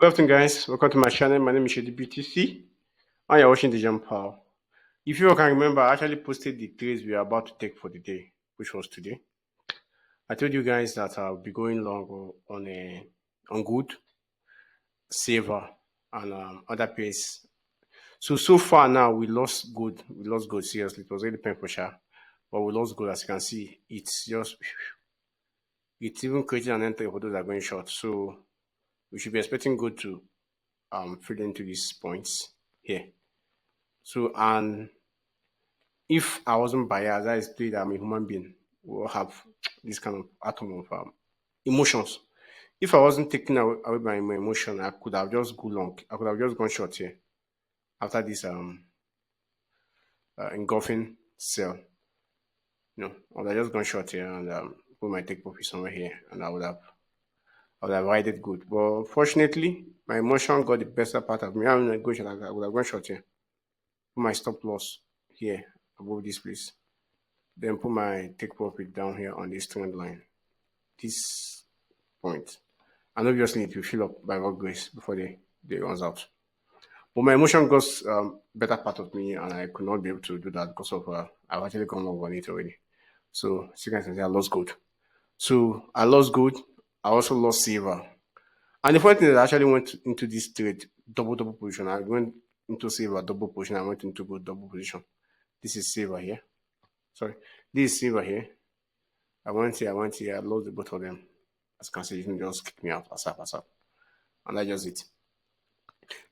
Good afternoon, guys. Welcome to my channel. My name is Shady BTC, and you're watching degenpal. If you all can remember, I actually posted the trades we are about to take for the day, which was today. I told you guys that I'll be going long on good, silver, and other pairs. So far now we lost good. We lost good seriously. It was really painful, sure, but we lost good. As you can see, it's even creating an entry for those that are going short. So we should be expecting good to fill into these points here. So, and if I wasn't biased, that is clear that I'm a human being, will have this kind of atom of emotions. If I wasn't taken away by my emotion, I could have just gone long. I could have just gone short here after this engulfing sell. I would have just gone short here and put my take profit somewhere here, and I would have rided good. But fortunately, my emotion got the better part of me. I'm not going short. I would have gone short here. Put my stop loss here above this place. Then put my take profit down here on this trend line, this point. And obviously it will fill up by God grace before they runs out. But my emotion got better part of me, and I could not be able to do that because of I've actually gone long on it already. So you guys can say I lost gold. So I lost gold. I also lost silver. And the funny thing is I actually went into this trade double position. I went into silver double position. I went into gold double position. This is silver here. Sorry, this is silver here. I went here, I lost the both of them. As you can see, you can just kick me out, pass up. And that's just it.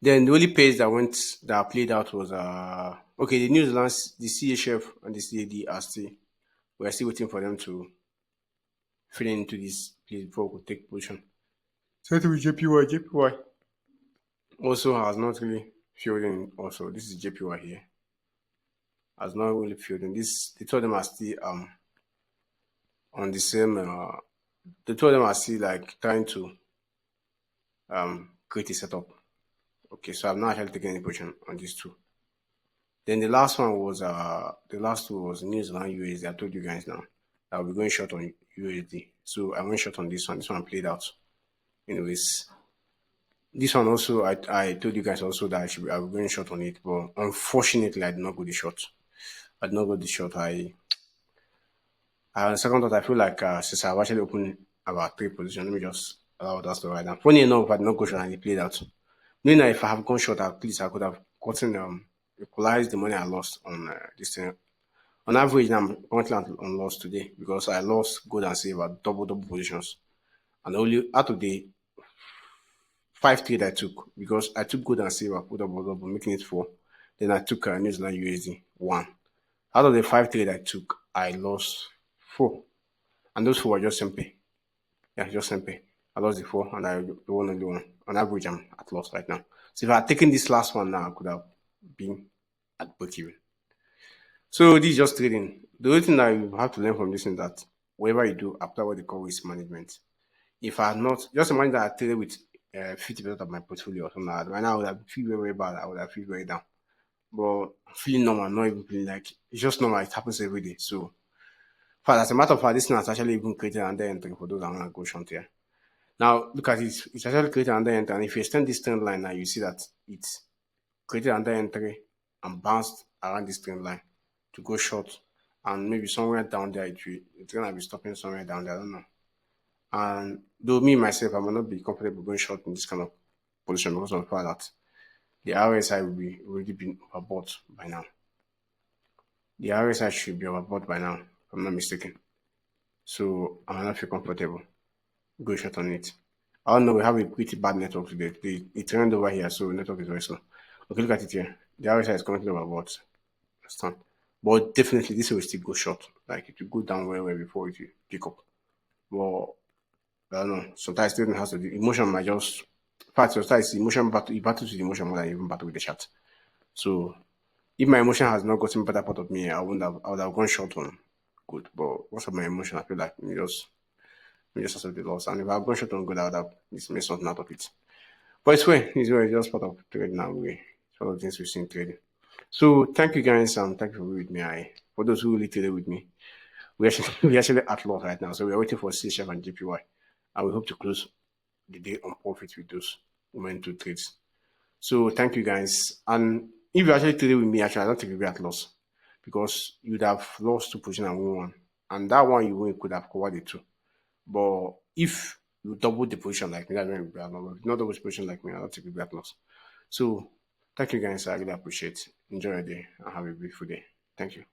Then the only page that I played out was okay, the New Zealand, the CHF and the CAD are still we're still waiting for them to fill into this place before we could take position. Starting with JPY. JPY also has not really filled in also. This is JPY here. Has not really filled in. This the two of them are still on the same the two of them are still like trying to create a setup. Okay, so I've not actually taken any position on these two. Then the last one was the last two was New Zealand USD. I told you guys now I'll be going short on USD. So I went short on this one. This one played out. Anyways, this one also I told you guys also that I was going short on it, but unfortunately I did not go the short. I did not go the short. On second thought, I feel like since I've actually opened about three positions, let me just allow that to ride down. Funny enough, I did not go short and it played out. Meaning that if I have gone short, at least I could have gotten equalized the money I lost on this thing. On average, I'm currently on loss today because I lost gold and silver double positions, and only out of the 5 trade I took because I took gold and silver, put double, making it 4. Then I took New Zealand USD 1. Out of the 5 trade I took, I lost 4, and those 4 were just simple. Yeah, just simple. I lost the 4 and I won only 1. On average, I'm at loss right now. So if I had taken this last one now, I could have been at break even. So this is just trading. The only thing that you have to learn from this is that whatever you do, apply what they call risk management. If I had not, just imagine that I traded with 50% of my portfolio or something like that. Right now, I would have feel very bad. I would have feel very down. But feeling normal, not even feeling like it's just normal. It happens every day. So, as a matter of fact, this thing has actually even created another entry for those that want to go short here. Now, look at it. It's actually created another entry. And if you extend this trend line now, you see that it's created another entry and bounced around this trend line to go short. And maybe somewhere down there, it's going to be stopping somewhere down there. I don't know. And though me, myself, I might not be comfortable going short in this kind of position because of the fact that the RSI will be already been overbought by now. The RSI should be overbought by now, if I'm not mistaken. So I might not feel comfortable going short on it. I don't know, we have a pretty bad network today. It turned over here, so network is very slow. Okay, look at it here. The RSI is currently overbought. Understand? But definitely this will still go short. Like it will go down well before it will pick up. But I don't know. Sometimes student has to do emotion might just sometimes emotion battle you battle with the emotion more than even battle with the chat. So if my emotion has not gotten better part of me, I would have gone short on good. But most of my emotion I feel like we just accept the loss. And if I've gone short on good, I would have made something out of it. But it's just part of trading now way. It's one of the things we've seen trading. So thank you guys and thank you for being with me. For those who really traded with me. We actually at loss right now. So we're waiting for CHF and JPY. And we hope to close the day on profit with those. went to trades. So thank you guys. And if you actually traded with me, actually I don't think you'll be at loss because you'd have lost two position and won one. And that one you win could have covered the two. But if you double the position like me, that's when you'll be at loss. If you not double the position like me, I don't think you'll be at loss. So thank you guys. I really appreciate it. Enjoy your day and have a beautiful day. Thank you.